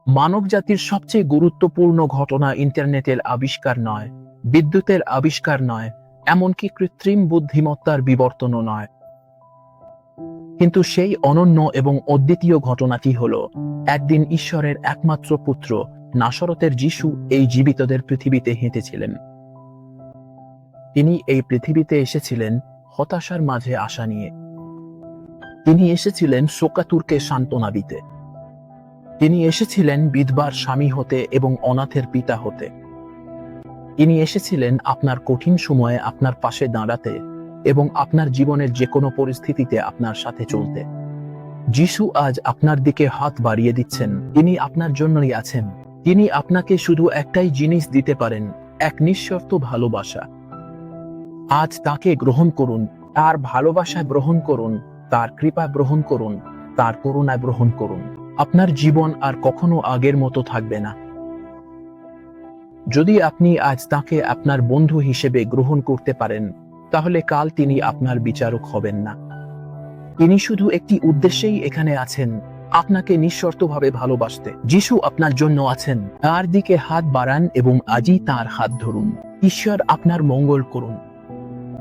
মানবজাতির সবচেয়ে গুরুত্বপূর্ণ ঘটনা ইন্টারনেটের আবিষ্কার নয়, বিদ্যুতের আবিষ্কার নয়, এমনকি কৃত্রিম বুদ্ধিমত্তার বিবর্তনও নয়। কিন্তু সেই অনন্য এবং অদ্বিতীয় ঘটনাটি হল, একদিন ঈশ্বরের একমাত্র পুত্র নাসরতের যিশু এই জীবিতদের পৃথিবীতে হেঁটেছিলেন। তিনি এই পৃথিবীতে এসেছিলেন হতাশার মাঝে আশা নিয়ে। তিনি এসেছিলেন শোকাতুরকে সান্ত্বনা দিতে। তিনি এসেছিলেন বিধবার স্বামী হতে এবং অনাথের পিতা হতে। তিনি এসেছিলেন আপনার কঠিন সময়ে আপনার পাশে দাঁড়াতে এবং আপনার জীবনের যে কোনো পরিস্থিতিতে আপনার সাথে চলতে। যিশু আজ আপনার দিকে হাত বাড়িয়ে দিচ্ছেন। তিনি আপনার জন্যই আছেন। তিনি আপনাকে শুধু একটাই জিনিস দিতে পারেন, এক নিঃশর্ত ভালোবাসা। আজ তাকে গ্রহণ করুন, তার ভালোবাসা গ্রহণ করুন, তার কৃপা গ্রহণ করুন, তার করুণা গ্রহণ করুন। আপনার জীবন আর কখনো আগের মতো থাকবে না। যদি আপনি আজ তাকে আপনার বন্ধু হিসেবে গ্রহণ করতে পারেন, তাহলে কাল তিনি আপনার বিচারক হবেন না। তিনি শুধু একটি উদ্দেশ্যেই এখানে আছেন, আপনাকে নিঃশর্তভাবে ভালোবাসতে। যিশু আপনার জন্য আছেন। তার দিকে হাত বাড়ান এবং আজই তার হাত ধরুন। ঈশ্বর আপনার মঙ্গল করুন।